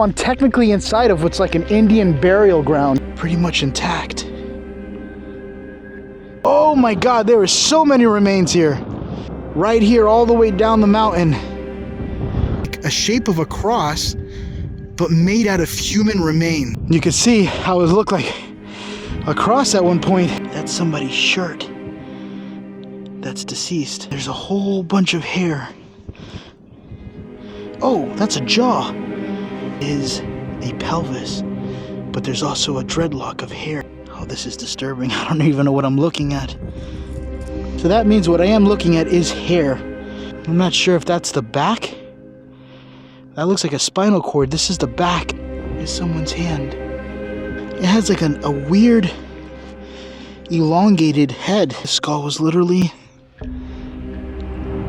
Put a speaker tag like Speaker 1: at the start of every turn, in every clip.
Speaker 1: I'm technically inside of what's like an Indian burial ground, pretty much intact. Oh my God, there are so many remains here. Right here, all the way down the mountain. Like a shape of a cross, but made out of human remain. You can see how it looked like a cross at one point. That's somebody's shirt that's deceased. There's a whole bunch of hair. Oh, that's a jaw. Is a pelvis, but there's also a dreadlock of hair. Oh, this is disturbing. I don't even know what I'm looking at. So that means what I am looking at is hair. I'm not sure if that's the back. That looks like a spinal cord. This is the back. Is someone's hand. It has like a weird elongated head. The skull was literally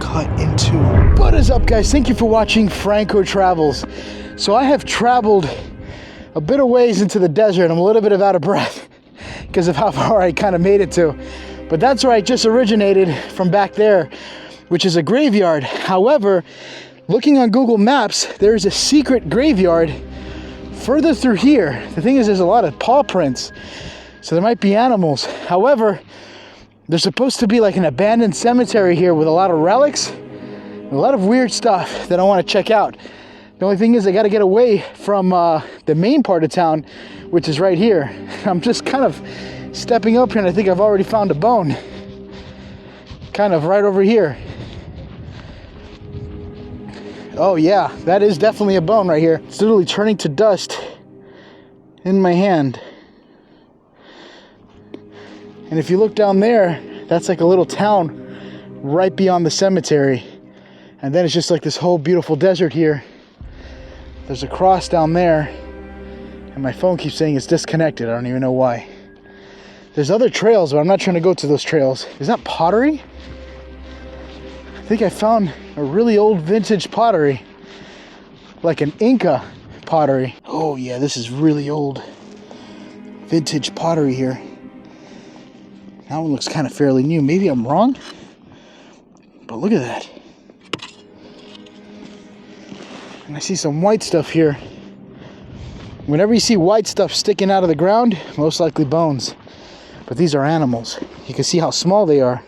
Speaker 1: cut in two. What is up, guys? Thank you for watching Franko Travels. So I have traveled a bit of ways into the desert. I'm a little bit out of breath because of how far I kind of made it to. But that's where I just originated from, back there, which is a graveyard. However, looking on Google Maps, there is a secret graveyard further through here. The thing is, there's a lot of paw prints, so there might be animals. However, there's supposed to be like an abandoned cemetery here with a lot of relics, and a lot of weird stuff that I want to check out. The only thing is I got to get away from the main part of town, which is right here. I'm just kind of stepping up here, and I think I've already found a bone. Kind of right over here. Oh yeah, that is definitely a bone right here. It's literally turning to dust in my hand. And if you look down there, that's like a little town right beyond the cemetery. And then it's just like this whole beautiful desert here. There's a cross down there, and my phone keeps saying it's disconnected. I don't even know why. There's other trails, but I'm not trying to go to those trails. Is that pottery? I think I found a really old vintage pottery, like an Inca pottery. Oh yeah, this is really old vintage pottery here. That one looks kind of fairly new. Maybe I'm wrong, but look at that. And I see some white stuff here. Whenever you see white stuff sticking out of the ground, most likely bones. But these are animals. You can see how small they are.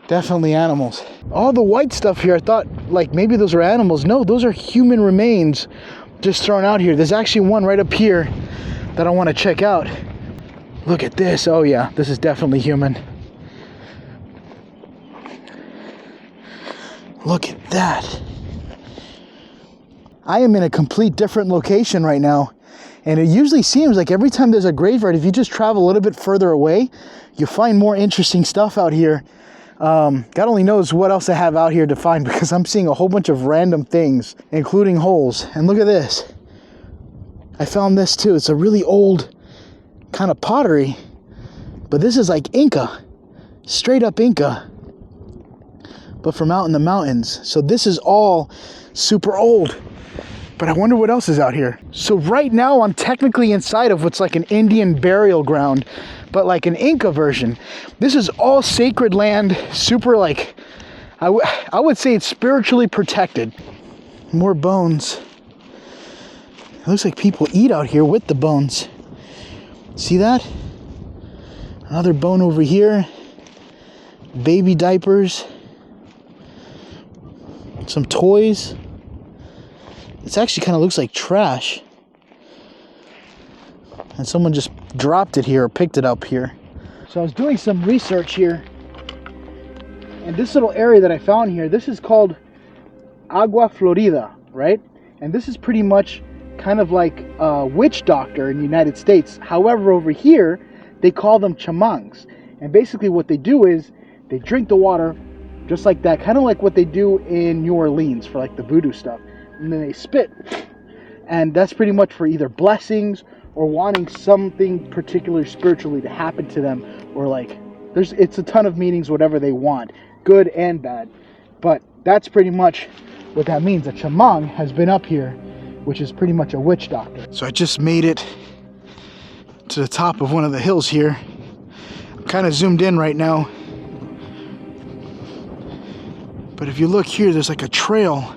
Speaker 1: Definitely animals. All the white stuff here, I thought like maybe those are animals. No, those are human remains just thrown out here. There's actually one right up here that I want to check out. Look at this. Oh yeah, this is definitely human. Look at that. I am in a complete different location right now, and it usually seems like every time there's a graveyard, if you just travel a little bit further away, you find more interesting stuff out here. God only knows what else I have out here to find, because I'm seeing a whole bunch of random things, including holes. And look at this. I found this too. It's a really old kind of pottery, but this is like Inca, straight up Inca, but from out in the mountains. So this is all super old. But I wonder what else is out here. So right now I'm technically inside of what's like an Indian burial ground, but like an Inca version. This is all sacred land, super like, I would say it's spiritually protected. More bones. It looks like people eat out here with the bones. See that? Another bone over here. Baby diapers. Some toys. It actually kind of looks like trash. And someone just dropped it here or picked it up here. So I was doing some research here. And this little area that I found here, this is called Agua Florida, right? And this is pretty much kind of like a witch doctor in the United States. However, over here, they call them chamangs. And basically what they do is they drink the water just like that, kind of like what they do in New Orleans for like the voodoo stuff. And then they spit, and that's pretty much for either blessings or wanting something particular spiritually to happen to them, or like it's a ton of meanings, whatever they want, good and bad. But that's pretty much what that means. A chamang has been up here, which is pretty much a witch doctor. So I just made it to the top of one of the hills here. I'm kind of zoomed in right now, but if you look here, there's like a trail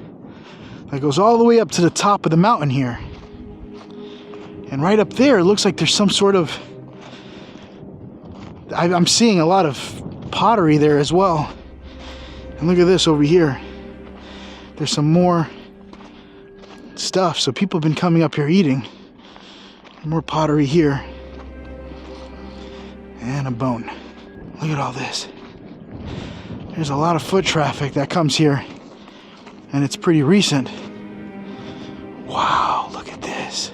Speaker 1: that goes all the way up to the top of the mountain here. And right up there, it looks like there's some sort of... I'm seeing a lot of pottery there as well. And look at this over here. There's some more stuff. So people have been coming up here eating. More pottery here. And a bone. Look at all this. There's a lot of foot traffic that comes here. And it's pretty recent. Wow, look at this.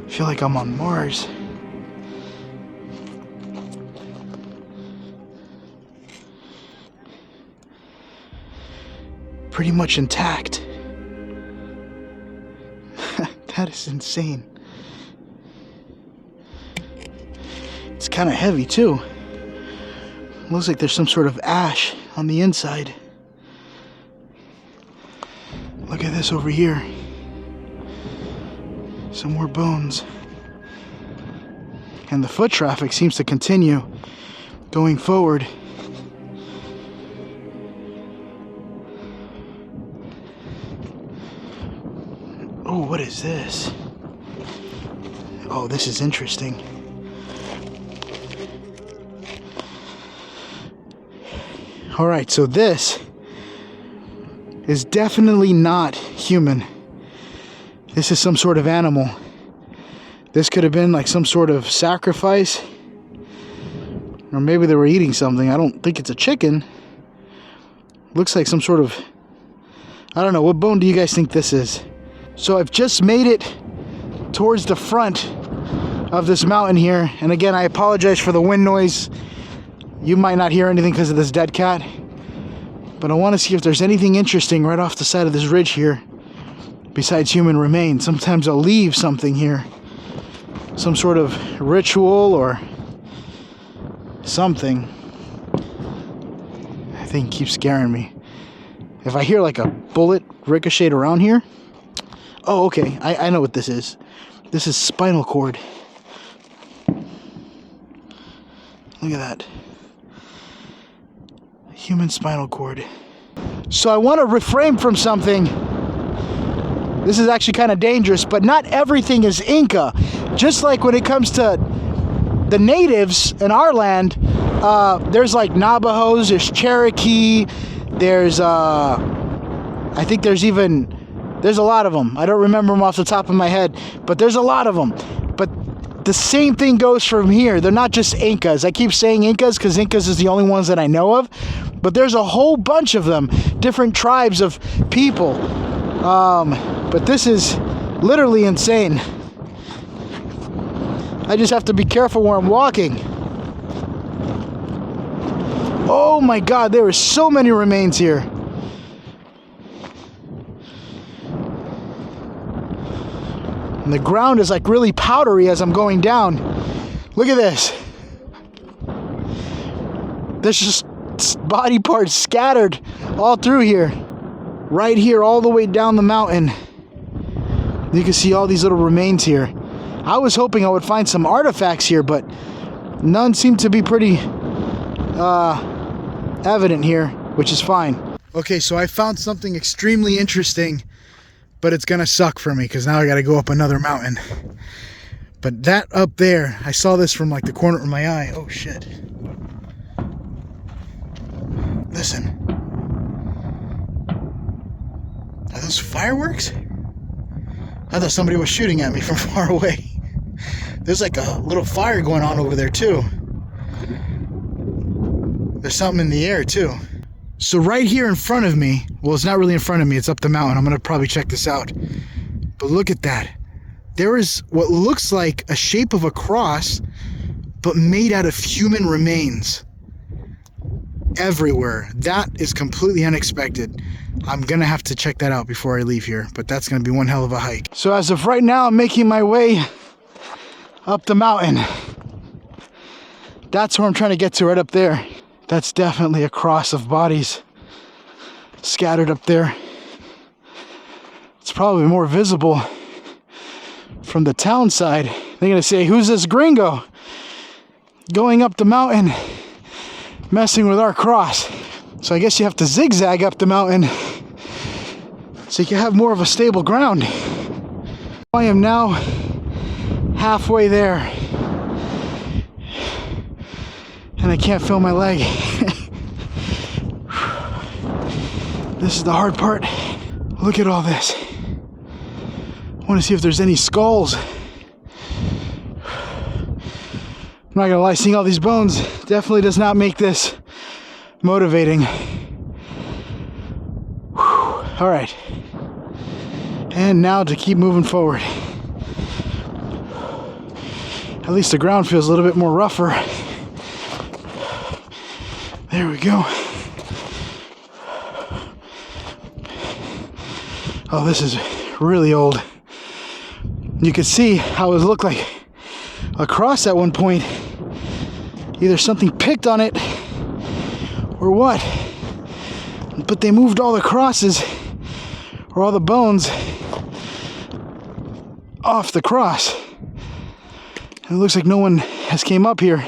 Speaker 1: I feel like I'm on Mars. Pretty much intact. That is insane. It's kind of heavy too. Looks like there's some sort of ash on the inside. Look at this over here. Some more bones. And the foot traffic seems to continue going forward. Oh, what is this? Oh, this is interesting. All right, so this is definitely not human. This is some sort of animal. This could have been like some sort of sacrifice. Or maybe they were eating something. I don't think it's a chicken. Looks like some sort of... I don't know. What bone do you guys think this is? So I've just made it towards the front of this mountain here. And again, I apologize for the wind noise. You might not hear anything because of this dead cat. But I want to see if there's anything interesting right off the side of this ridge here. Besides human remains. Sometimes I'll leave something here. Some sort of ritual or something. That thing keeps scaring me. If I hear like a bullet ricochet around here. Oh, okay. I know what this is. This is spinal cord. Look at that. Human spinal cord. So I want to refrain from something. This is actually kind of dangerous, but not everything is Inca. Just like when it comes to the natives in our land, there's like Navajos, there's Cherokee, there's I think there's a lot of them. I don't remember them off the top of my head, but there's a lot of them. But the same thing goes from here. They're not just Incas. I keep saying Incas because Incas is the only ones that I know of, but there's a whole bunch of them, different tribes of people. But this is literally insane. I just have to be careful where I'm walking. Oh my God, there are so many remains here. And the ground is like really powdery as I'm going down. Look at this. There's just body parts scattered all through here. Right here, all the way down the mountain. You can see all these little remains here. I was hoping I would find some artifacts here, but none seem to be pretty evident here, which is fine. Okay, so I found something extremely interesting, but it's gonna suck for me because now I gotta go up another mountain. But that up there, I saw this from like the corner of my eye. Oh shit. Listen. Are those fireworks? I thought somebody was shooting at me from far away. There's like a little fire going on over there too. There's something in the air too. So right here in front of me, well, it's not really in front of me, it's up the mountain. I'm gonna probably check this out. But look at that. There is what looks like a shape of a cross, but made out of human remains. Everywhere. That is completely unexpected. I'm gonna have to check that out before I leave here, but that's gonna be one hell of a hike. So as of right now, I'm making my way up the mountain. That's where I'm trying to get to, right up there. That's definitely a cross of bodies scattered up there. It's probably more visible from the town side. They're gonna say, who's this gringo going up the mountain messing with our cross? So I guess you have to zigzag up the mountain so you can have more of a stable ground. I am now halfway there and I can't feel my leg. This is the hard part. Look at all this. I want to see if there's any skulls. I'm not gonna lie, seeing all these bones definitely does not make this motivating. All right, and now to keep moving forward. At least the ground feels a little bit more rougher. There we go. Oh, this is really old. You can see how it looked like a cross at one point. Either something picked on it or what. But they moved all the crosses or all the bones off the cross. And it looks like no one has came up here.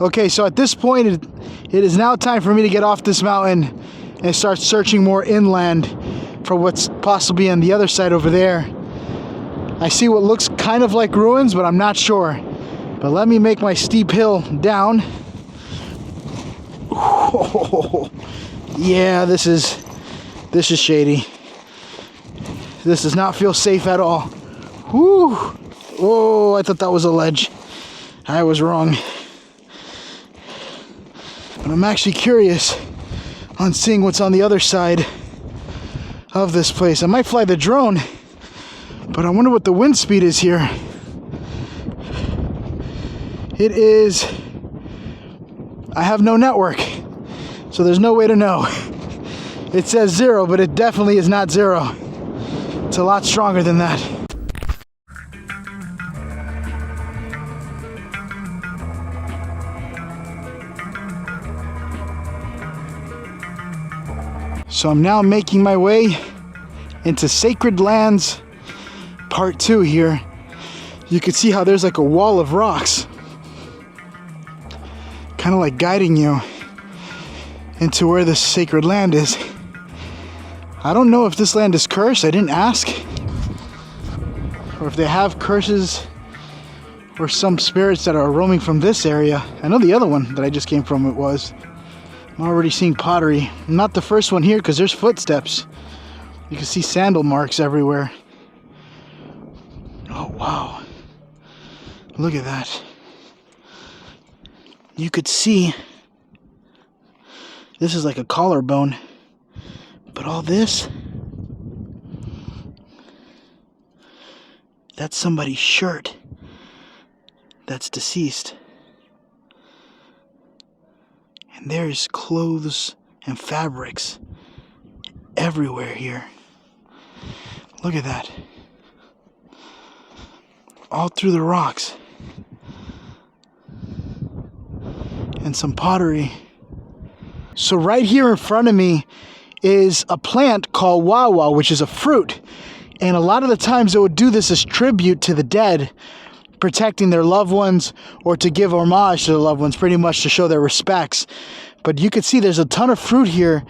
Speaker 1: Okay, so at this point, it is now time for me to get off this mountain and start searching more inland for what's possibly on the other side over there. I see what looks kind of like ruins, but I'm not sure. But let me make my steep hill down. Oh, yeah, this is shady. This does not feel safe at all. Whew. Oh, I thought that was a ledge. I was wrong. But I'm actually curious on seeing what's on the other side of this place. I might fly the drone, but I wonder what the wind speed is here. It is... I have no network, so there's no way to know. It says 0, but it definitely is not 0. It's a lot stronger than that. So I'm now making my way into Sacred Lands Part 2 here. You can see how there's like a wall of rocks, kind of like guiding you into where this sacred land is. I don't know if this land is cursed. I didn't ask. Or if they have curses or some spirits that are roaming from this area. I know the other one that I just came from, it was. I'm already seeing pottery. Not the first one here because there's footsteps. You can see sandal marks everywhere. Oh, wow. Look at that. You could see this is like a collarbone. But all this, that's somebody's shirt that's deceased. And there's clothes and fabrics everywhere here. Look at that. All through the rocks. And some pottery. So right here in front of me is a plant called wawa, which is a fruit. And a lot of the times it would do this as tribute to the dead, protecting their loved ones or to give homage to the loved ones, pretty much to show their respects. But you can see there's a ton of fruit here,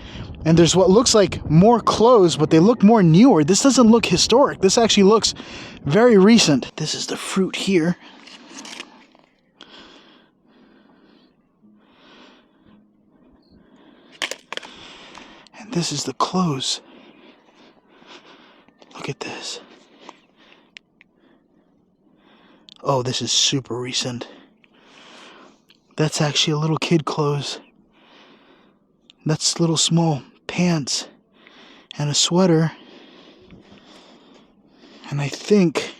Speaker 1: and there's what looks like more clothes, but they look more newer. This doesn't look historic. This actually looks very recent. This is the fruit here. And this is the clothes. Look at this. Oh, this is super recent. That's actually a little kid clothes. That's little small pants and a sweater. And I think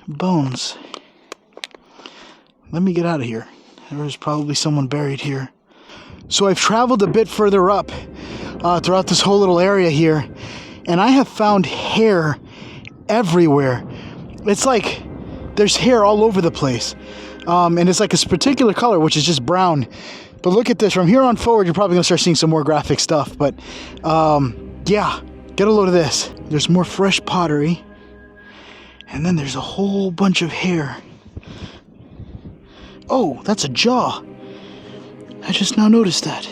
Speaker 1: bones. Let me get out of here. There's probably someone buried here. So I've traveled a bit further up throughout this whole little area here, and I have found hair everywhere. It's like there's hair all over the place, and it's like this particular color, which is just brown. But look at this. From here on forward, you're probably gonna start seeing some more graphic stuff. But yeah, get a load of this. There's more fresh pottery, and then there's a whole bunch of hair. Oh, that's a jaw. I just now noticed that.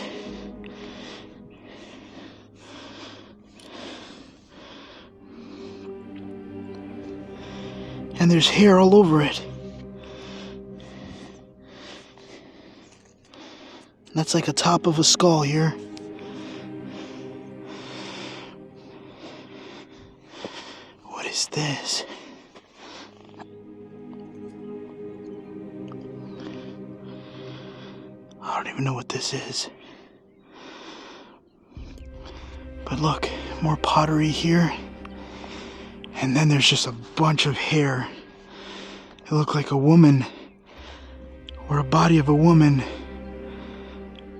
Speaker 1: And there's hair all over it. That's like a top of a skull here. What is this? I don't even know what this is. But look, more pottery here. And then there's just a bunch of hair. It looked like a woman, or a body of a woman,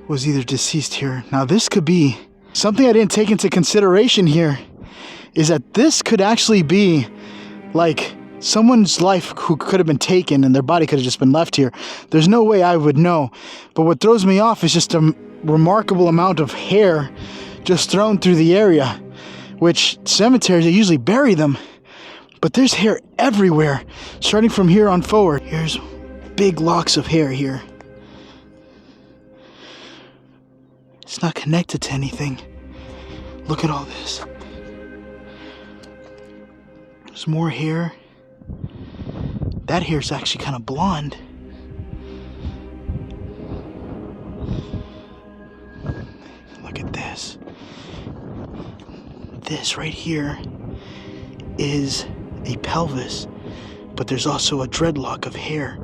Speaker 1: was either deceased here. Now this could be something I didn't take into consideration here, is that this could actually be like someone's life who could have been taken and their body could have just been left here. There's no way I would know. But what throws me off is just a remarkable amount of hair just thrown through the area, which cemeteries, they usually bury them. But there's hair everywhere, starting from here on forward. Here's big locks of hair here. It's not connected to anything. Look at all this. There's more hair. That hair's actually kind of blonde. Look at this. This right here is a pelvis, but there's also a dreadlock of hair.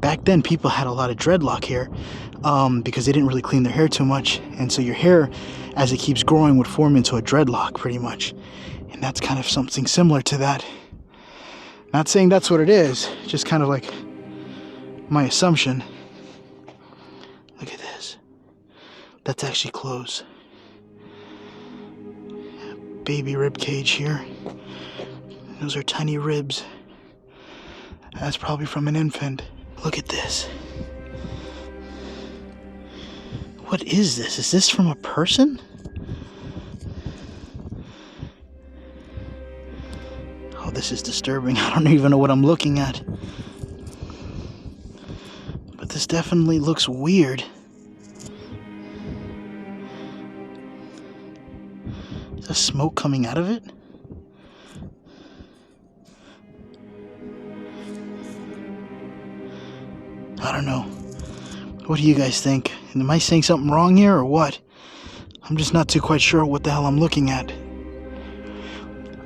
Speaker 1: Back then, people had a lot of dreadlock hair because they didn't really clean their hair too much, and so your hair, as it keeps growing, would form into a dreadlock pretty much. And that's kind of something similar to that. Not saying that's what it is, just kind of like my assumption. Look at this. That's actually clothes. Baby rib cage here. Those are tiny ribs. That's probably from an infant. Look at this. What is this? Is this from a person? Oh, this is disturbing. I don't even know what I'm looking at. But this definitely looks weird. Is there smoke coming out of it? I don't know. What do you guys think? Am I saying something wrong here or what? I'm just not too quite sure what the hell I'm looking at.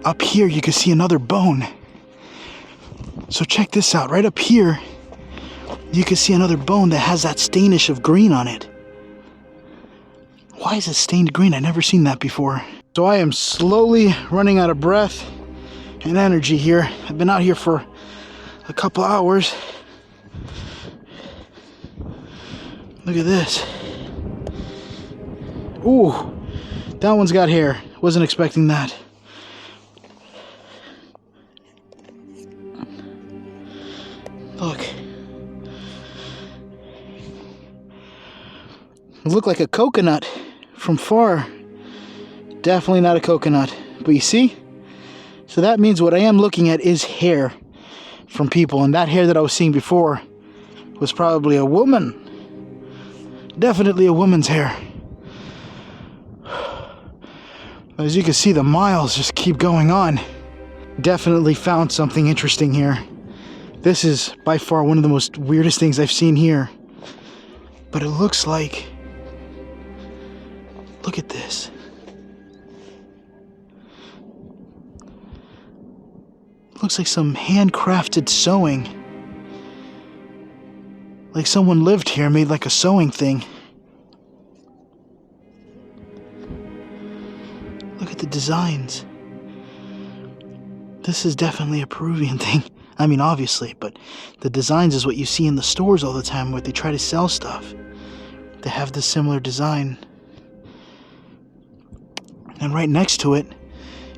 Speaker 1: Up here you can see another bone. So check this out. Right up here you can see another bone that has that stainish of green on it. Why is it stained green? I've never seen that before. So I am slowly running out of breath and energy here. I've been out here for a couple hours. Look at this. Ooh, that one's got hair. Wasn't expecting that. Look. It looked like a coconut from far. Definitely not a coconut. But you see? So that means what I am looking at is hair from people. And that hair that I was seeing before was probably a woman. Definitely a woman's hair. As you can see, the miles just keep going on. Definitely found something interesting here. This is by far one of the most weirdest things I've seen here. But it looks like... Look at this. Looks like some handcrafted sewing. Like someone lived here and made like a sewing thing. Look at the designs. This is definitely a Peruvian thing. I mean, obviously, but the designs is what you see in the stores all the time where they try to sell stuff. They have this similar design. And right next to it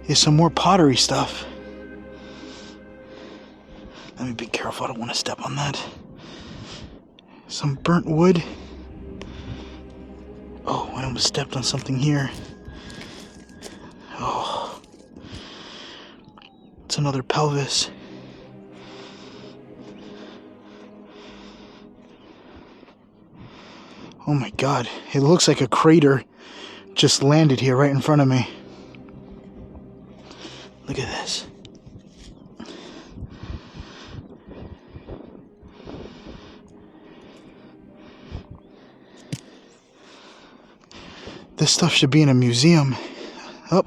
Speaker 1: is some more pottery stuff. Let me be careful, I don't want to step on that. Some burnt wood. Oh, I almost stepped on something here. Oh. It's another pelvis. Oh my God, it looks like a crater just landed here right in front of me. Look at this. This stuff should be in a museum. Oh,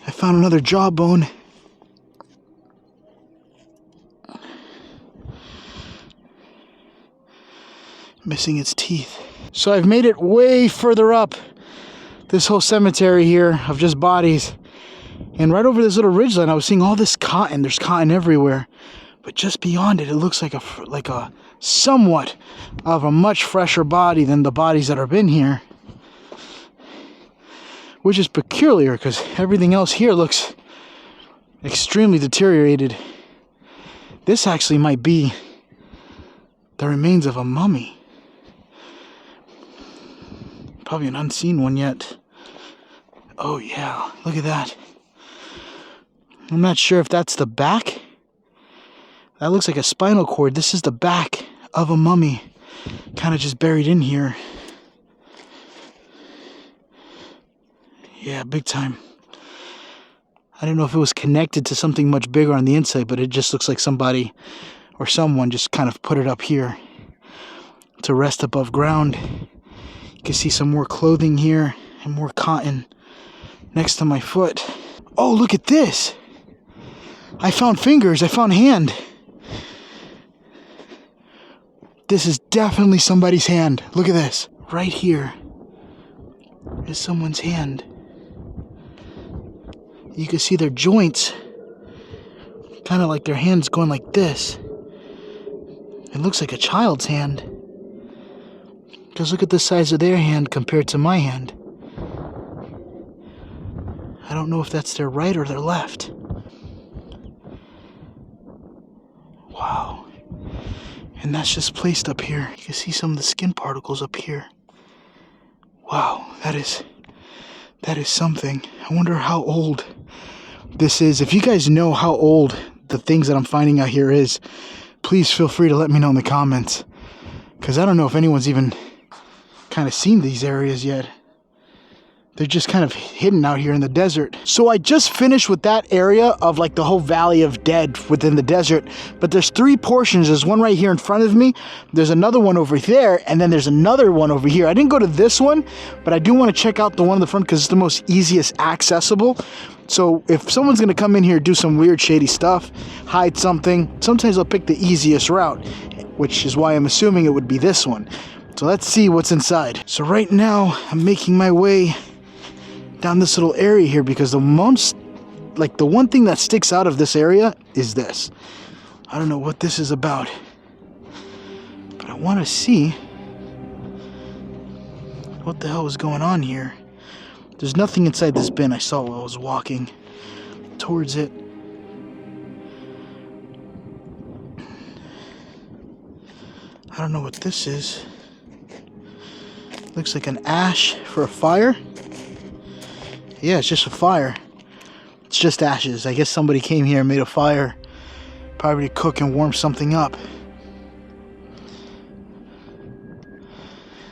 Speaker 1: I found another jawbone. Missing its teeth. So I've made it way further up this whole cemetery here of just bodies. And right over this little ridgeline, I was seeing all this cotton. There's cotton everywhere. But just beyond it, it looks like a somewhat of a much fresher body than the bodies that have been here. Which is peculiar because everything else here looks extremely deteriorated. This actually might be the remains of a mummy. Probably an unseen one yet. Oh yeah, look at that. I'm not sure if that's the back. That looks like a spinal cord. This is the back of a mummy. Kind of just buried in here. Yeah, big time. I don't know if it was connected to something much bigger on the inside, but it just looks like somebody or someone just kind of put it up here to rest above ground. You can see some more clothing here and more cotton next to my foot. Oh, look at this. I found fingers. I found hand. This is definitely somebody's hand. Look at this. Right here is someone's hand. You can see their joints. Kind of like their hands going like this. It looks like a child's hand. Just look at the size of their hand compared to my hand. I don't know if that's their right or their left. Wow. And that's just placed up here. You can see some of the skin particles up here. Wow, that is something. I wonder how old this is. If you guys know how old the things that I'm finding out here is, please feel free to let me know in the comments. Because I don't know if anyone's even kind of seen these areas yet. They're just kind of hidden out here in the desert. So I just finished with that area of like the whole valley of dead within the desert. But there's three portions. There's one right here in front of me. There's another one over there. And then there's another one over here. I didn't go to this one, but I do want to check out the one in the front because it's the most easiest accessible. So if someone's going to come in here and do some weird shady stuff, hide something, sometimes they'll pick the easiest route, which is why I'm assuming it would be this one. So let's see what's inside. So right now I'm making my way down this little area here because the one thing that sticks out of this area is this. I don't know what this is about, but I want to see what the hell is going on here. There's nothing inside this bin I saw while I was walking towards it. I don't know what this is. Looks like an ash for a fire. Yeah, it's just a fire. It's just ashes. I guess somebody came here and made a fire. Probably to cook and warm something up.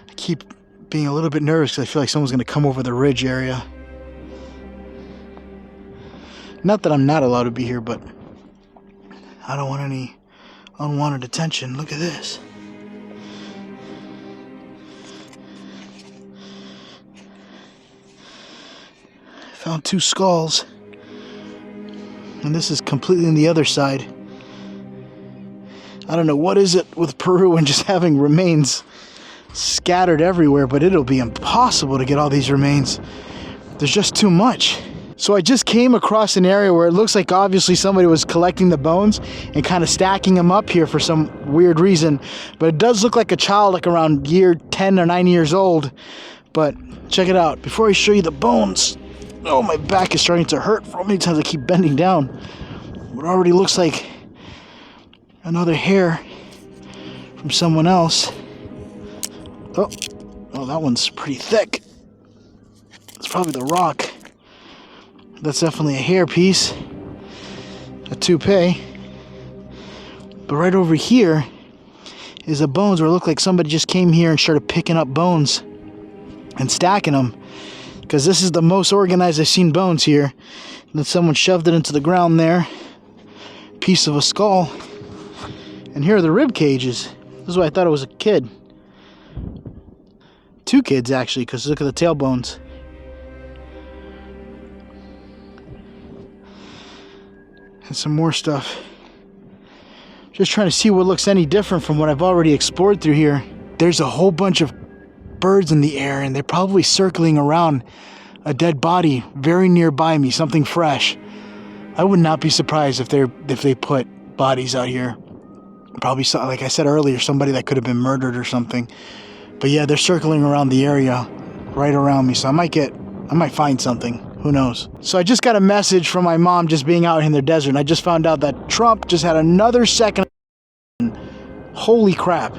Speaker 1: I keep being a little bit nervous because I feel like someone's going to come over the ridge area. Not that I'm not allowed to be here, but I don't want any unwanted attention. Look at this. Found two skulls, and this is completely on the other side. I don't know what is it with Peru and just having remains scattered everywhere, but it'll be impossible to get all these remains. There's just too much. So I just came across an area where it looks like obviously somebody was collecting the bones and kind of stacking them up here for some weird reason, but it does look like a child, like around year 10 or 9 years old. But check it out. Before I show you the bones, oh, my back is starting to hurt for how many times I keep bending down. It already looks like another hair from someone else. Oh, that one's pretty thick. It's probably the rock. That's definitely a hair piece. A toupee. But right over here is the bones where it looked like somebody just came here and started picking up bones and stacking them. Because this is the most organized I've seen bones here. And then someone shoved it into the ground there. Piece of a skull. And here are the rib cages. This is why I thought it was a kid. 2 kids actually, because look at the tailbones. And some more stuff. Just trying to see what looks any different from what I've already explored through here. There's a whole bunch of birds in the air, and they're probably circling around a dead body very nearby me, something fresh. I would not be surprised if they put bodies out here. Probably, like I said earlier, somebody that could have been murdered or something. But yeah, they're circling around the area right around me, so I might find something. Who knows? So I just got a message from my mom just being out in the desert, and I just found out that Trump just had another second. Holy crap.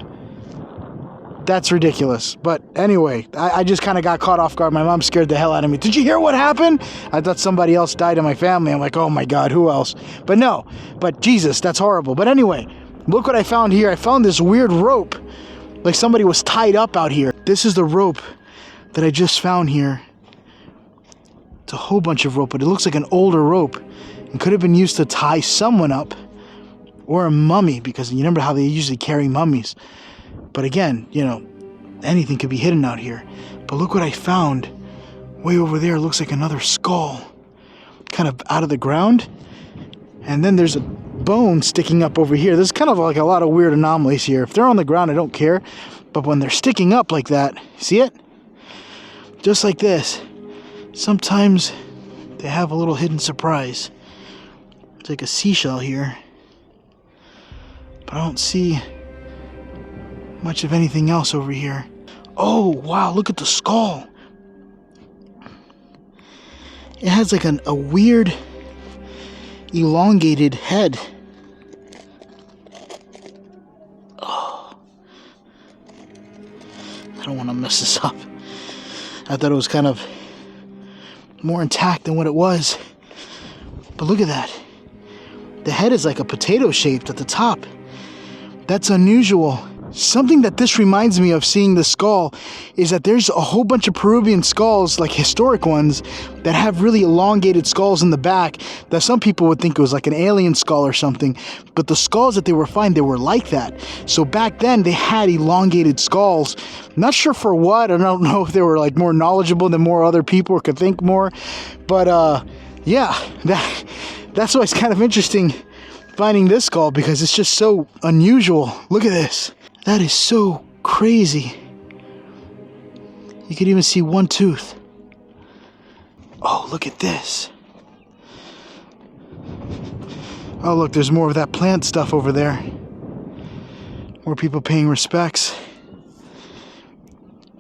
Speaker 1: That's ridiculous. But anyway, I just kind of got caught off guard. My mom scared the hell out of me. Did you hear what happened? I thought somebody else died in my family. I'm like, oh my God, who else? But no. But Jesus, that's horrible. But anyway, look what I found here. I found this weird rope. Like somebody was tied up out here. This is the rope that I just found here. It's a whole bunch of rope, but it looks like an older rope. It could have been used to tie someone up. Or a mummy, because you remember how they usually carry mummies. But again, you know, anything could be hidden out here. But look what I found. Way over there, it looks like another skull. Kind of out of the ground. And then there's a bone sticking up over here. There's kind of like a lot of weird anomalies here. If they're on the ground, I don't care. But when they're sticking up like that, see it? Just like this. Sometimes they have a little hidden surprise. It's like a seashell here. But I don't see much of anything else over here. Oh, wow, look at the skull. It has like a weird elongated head. Oh. I don't want to mess this up. I thought it was kind of more intact than what it was. But look at that. The head is like a potato shaped at the top. That's unusual. Something that this reminds me of seeing the skull is that there's a whole bunch of Peruvian skulls, like historic ones, that have really elongated skulls in the back that some people would think it was like an alien skull or something. But the skulls that they were finding, they were like that. So back then they had elongated skulls. Not sure for what. I don't know if they were like more knowledgeable than more other people or could think more. But yeah, that's why it's kind of interesting finding this skull, because it's just so unusual. Look at this. That is so crazy. You could even see one tooth. Oh, look at this. Oh, look, there's more of that plant stuff over there. More people paying respects.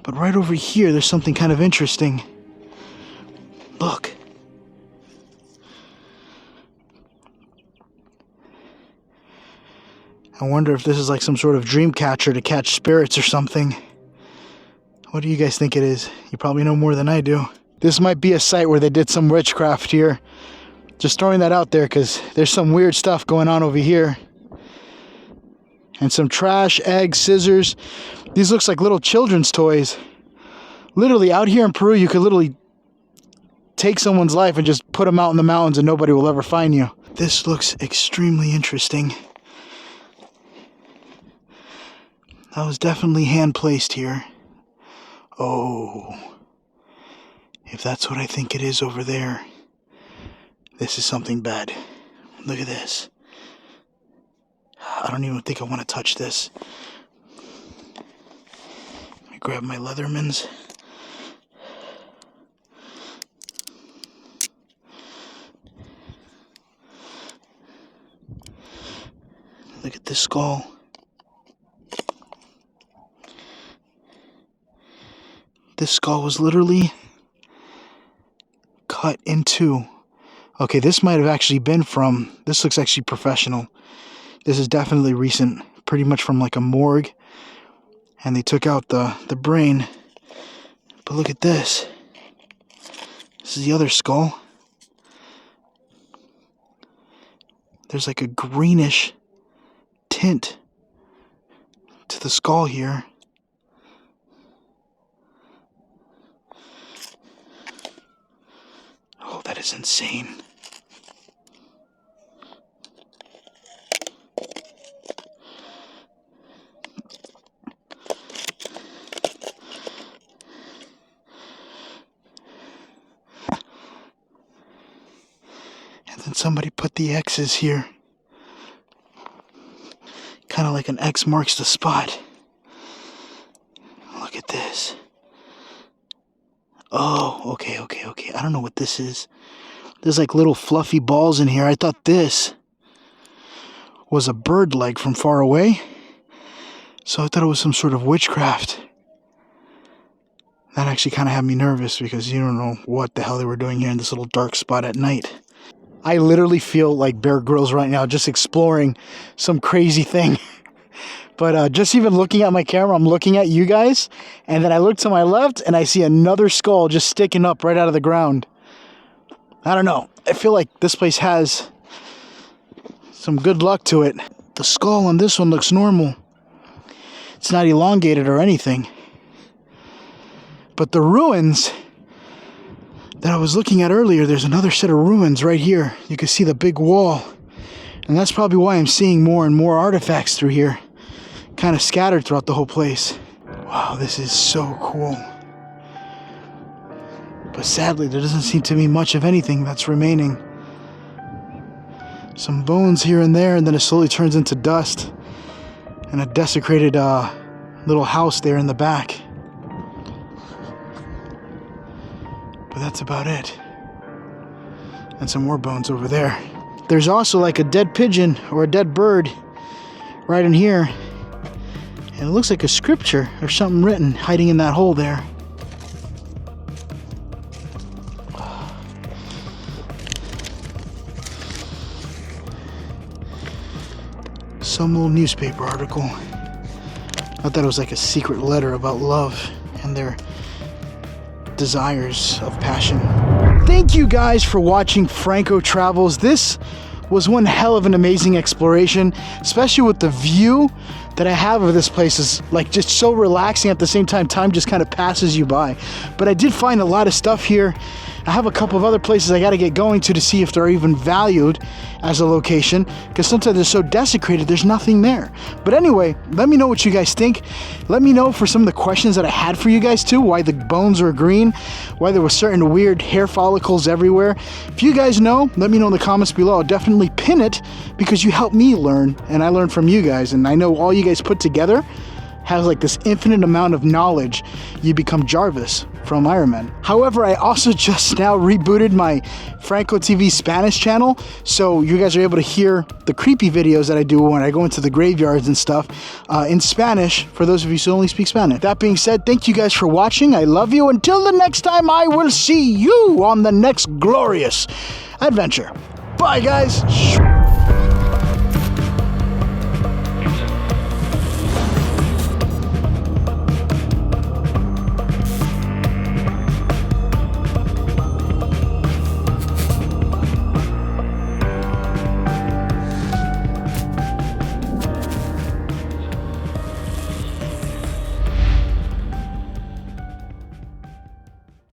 Speaker 1: But right over here, there's something kind of interesting. Look. I wonder if this is like some sort of dream catcher to catch spirits or something. What do you guys think it is? You probably know more than I do. This might be a site where they did some witchcraft here. Just throwing that out there because there's some weird stuff going on over here. And some trash, eggs, scissors. These looks like little children's toys. Literally, out here in Peru, you could literally take someone's life and just put them out in the mountains and nobody will ever find you. This looks extremely interesting. That was definitely hand-placed here. Oh. If that's what I think it is over there, this is something bad. Look at this. I don't even think I want to touch this. Let me grab my Leathermans. Look at this skull. This skull was literally cut in two. Okay, this might have actually been from, this looks actually professional. This is definitely recent, pretty much from like a morgue. And they took out the brain. But look at this. This is the other skull. There's like a greenish tint to the skull here. Oh, that is insane. And then somebody put the X's here. Kind of like an X marks the spot. Look at this. Oh, okay. I don't know what this is. There's like little fluffy balls in here. I thought this was a bird leg from far away. So I thought it was some sort of witchcraft. That actually kind of had me nervous because you don't know what the hell they were doing here in this little dark spot at night. I literally feel like Bear Grylls right now, just exploring some crazy thing. But just even looking at my camera, I'm looking at you guys, and then I look to my left, and I see another skull just sticking up right out of the ground. I don't know. I feel like this place has some good luck to it. The skull on this one looks normal. It's not elongated or anything. But the ruins that I was looking at earlier, there's another set of ruins right here. You can see the big wall. And that's probably why I'm seeing more and more artifacts through here. Kind of scattered throughout the whole place. Wow, this is so cool. But sadly, there doesn't seem to be much of anything that's remaining. Some bones here and there, and then it slowly turns into dust. And a desecrated little house there in the back. But that's about it. And some more bones over there. There's also like a dead pigeon or a dead bird right in here. And it looks like a scripture or something written hiding in that hole there. Some little newspaper article. I thought it was like a secret letter about love and their desires of passion. Thank you guys for watching Franko Travels. This was one hell of an amazing exploration, especially with the view that I have of this place is like just so relaxing. At the same time just kind of passes you by. But I did find a lot of stuff here. I have a couple of other places I got to get going to see if they're even valued as a location, because sometimes they're so desecrated there's nothing there. But anyway, let me know what you guys think. Let me know for some of the questions that I had for you guys too, why the bones were green, why there were certain weird hair follicles everywhere. If you guys know, let me know in the comments below. I'll definitely pin it because you help me learn and I learn from you guys, and I know all you guys put together has like this infinite amount of knowledge. You become Jarvis from Iron Man. However, I also just now rebooted my Franko TV Spanish channel, so you guys are able to hear the creepy videos that I do when I go into the graveyards and stuff in Spanish, for those of you who only speak Spanish. That being said, thank you guys for watching. I love you. Until the next time, I will see you on the next glorious adventure. Bye, guys.